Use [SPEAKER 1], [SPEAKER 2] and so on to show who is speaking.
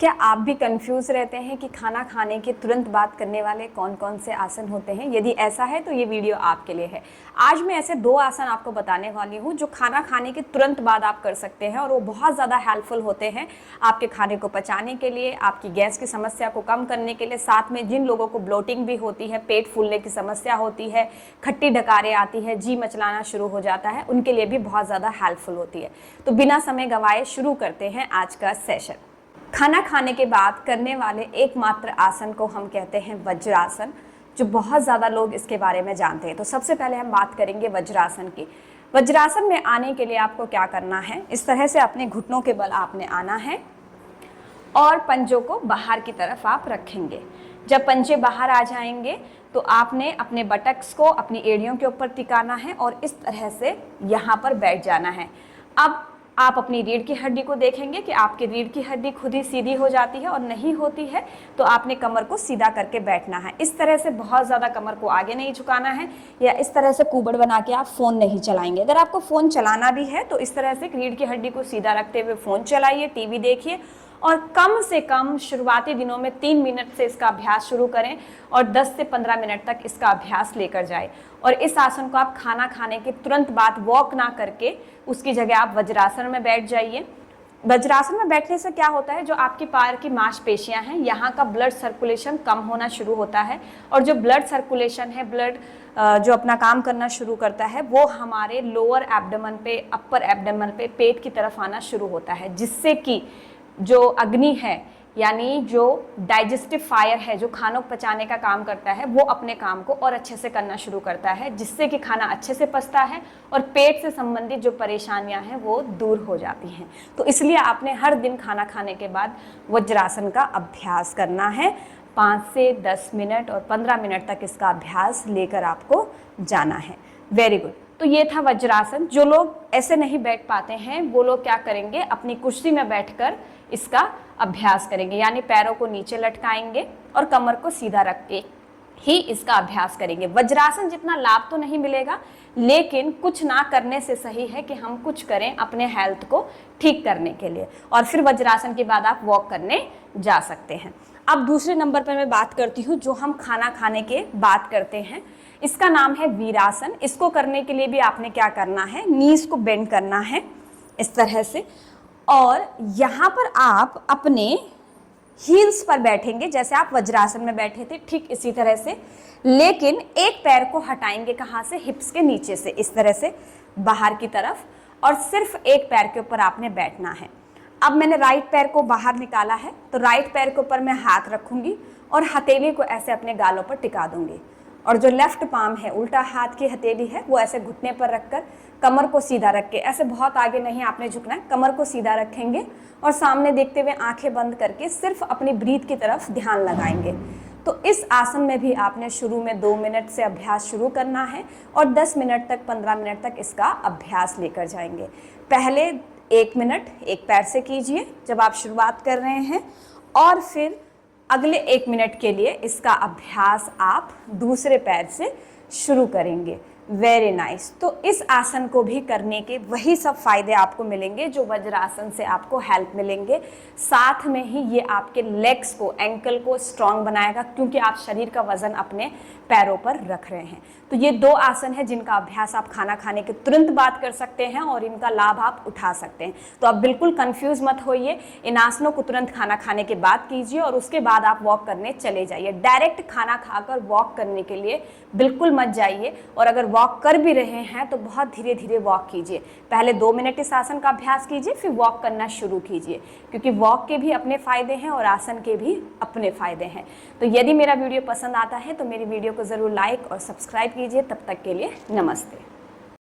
[SPEAKER 1] क्या आप भी कंफ्यूज रहते हैं कि खाना खाने के तुरंत बाद करने वाले कौन कौन से आसन होते हैं? यदि ऐसा है तो ये वीडियो आपके लिए है। आज मैं ऐसे 2 आसन आपको बताने वाली हूँ जो खाना खाने के तुरंत बाद आप कर सकते हैं और वो बहुत ज़्यादा हेल्पफुल होते हैं आपके खाने को पचाने के लिए, आपकी गैस की समस्या को कम करने के लिए। साथ में जिन लोगों को ब्लोटिंग भी होती है, पेट फूलने की समस्या होती है, खट्टी डकारें आती है, जी मचलाना शुरू हो जाता है, उनके लिए भी बहुत ज़्यादा हेल्पफुल होती है। तो बिना समय गंवाए शुरू करते हैं आज का सेशन। खाना खाने के बाद करने वाले एकमात्र आसन को हम कहते हैं वज्रासन, जो बहुत ज़्यादा लोग इसके बारे में जानते हैं। तो सबसे पहले हम बात करेंगे वज्रासन की। वज्रासन में आने के लिए आपको क्या करना है, इस तरह से अपने घुटनों के बल आपने आना है और पंजों को बाहर की तरफ आप रखेंगे। जब पंजे बाहर आ जाएंगे तो आपने अपने बटक्स को अपनी एड़ियों के ऊपर टिकाना है और इस तरह से यहाँ पर बैठ जाना है। अब आप अपनी रीढ़ की हड्डी को देखेंगे कि आपकी रीढ़ की हड्डी खुद ही सीधी हो जाती है, और नहीं होती है तो आपने कमर को सीधा करके बैठना है। इस तरह से बहुत ज़्यादा कमर को आगे नहीं झुकाना है, या इस तरह से कुबड़ बना के आप फ़ोन नहीं चलाएंगे। अगर आपको फ़ोन चलाना भी है तो इस तरह से रीढ़ की हड्डी को सीधा रखते हुए फ़ोन चलाइए, टीवी देखिए, और कम से कम शुरुआती दिनों में 3 मिनट से इसका अभ्यास शुरू करें और 10 से 15 मिनट तक इसका अभ्यास लेकर जाए। और इस आसन को आप खाना खाने के तुरंत बाद वॉक ना करके उसकी जगह आप वज्रासन में बैठ जाइए। वज्रासन में बैठने से क्या होता है, जो आपकी पैर की मांसपेशियां हैं, यहाँ का ब्लड सर्कुलेशन कम होना शुरू होता है, और जो ब्लड सर्कुलेशन है, ब्लड जो अपना काम करना शुरू करता है, वो हमारे लोअर एब्डोमेन पे, अपर एब्डोमेन पे, पेट की तरफ आना शुरू होता है, जिससे कि जो अग्नि है, यानी जो डाइजेस्टिव फायर है, जो खानों को पचाने का काम करता है, वो अपने काम को और अच्छे से करना शुरू करता है, जिससे कि खाना अच्छे से पचता है और पेट से संबंधित जो परेशानियां हैं वो दूर हो जाती हैं। तो इसलिए आपने हर दिन खाना खाने के बाद वज्रासन का अभ्यास करना है। 5 से 10 मिनट और 15 मिनट तक इसका अभ्यास लेकर आपको जाना है। Very good. तो ये था वज्रासन। जो लोग ऐसे नहीं बैठ पाते हैं वो लोग क्या करेंगे, अपनी कुर्सी में बैठकर इसका अभ्यास करेंगे, यानी पैरों को नीचे लटकाएंगे और कमर को सीधा रख के ही इसका अभ्यास करेंगे। वज्रासन जितना लाभ तो नहीं मिलेगा, लेकिन कुछ ना करने से सही है कि हम कुछ करें अपने हेल्थ को ठीक करने के लिए, और फिर वज्रासन के बाद आप वॉक करने जा सकते हैं। अब दूसरे नंबर पर मैं बात करती हूँ जो हम खाना खाने के बाद करते हैं। इसका नाम है वीरासन। इसको करने के लिए भी आपने क्या करना है, नीज को बेंड करना है इस तरह से, और यहाँ पर आप अपने हील्स पर बैठेंगे जैसे आप वज्रासन में बैठे थे, ठीक इसी तरह से, लेकिन एक पैर को हटाएंगे कहाँ से, हिप्स के नीचे से, इस तरह से बाहर की तरफ, और सिर्फ एक पैर के ऊपर आपने बैठना है। अब मैंने राइट पैर को बाहर निकाला है, तो राइट पैर के ऊपर मैं हाथ रखूंगी और हथेली को ऐसे अपने गालों पर टिका दूंगी, और जो लेफ्ट पाम है, उल्टा हाथ की हथेली है, वो ऐसे घुटने पर रखकर कमर को सीधा रख के, ऐसे बहुत आगे नहीं आपने झुकना है, कमर को सीधा रखेंगे और सामने देखते हुए आंखें बंद करके सिर्फ अपनी ब्रीथ की तरफ ध्यान लगाएंगे। तो इस आसन में भी आपने शुरू में 2 मिनट से अभ्यास शुरू करना है और 10 मिनट तक, 15 मिनट तक इसका अभ्यास लेकर जाएंगे। पहले 1 मिनट एक पैर से कीजिए जब आप शुरुआत कर रहे हैं, और फिर अगले 1 मिनट के लिए इसका अभ्यास आप दूसरे पैर से शुरू करेंगे। Very nice. तो इस आसन को भी करने के वही सब फायदे आपको मिलेंगे जो वज्रासन से आपको हेल्प मिलेंगे। साथ में ही ये आपके लेग्स को, एंकल को स्ट्रांग बनाएगा, क्योंकि आप शरीर का वजन अपने पैरों पर रख रहे हैं। तो ये 2 आसन है जिनका अभ्यास आप खाना खाने के तुरंत बाद कर सकते हैं और इनका लाभ आप उठा सकते हैं। तो आप बिल्कुल कंफ्यूज मत होइए, इन आसनों को तुरंत खाना खाने के बाद कीजिए और उसके बाद आप वॉक करने चले जाइए। डायरेक्ट खाना खाकर वॉक करने के लिए बिल्कुल मत जाइए, और अगर वॉक कर भी रहे हैं तो बहुत धीरे धीरे वॉक कीजिए। पहले 2 मिनट इस आसन का अभ्यास कीजिए, फिर वॉक करना शुरू कीजिए, क्योंकि वॉक के भी अपने फायदे हैं और आसन के भी अपने फायदे हैं। तो यदि मेरा वीडियो पसंद आता है तो मेरी वीडियो को ज़रूर लाइक और सब्सक्राइब कीजिए। तब तक के लिए नमस्ते।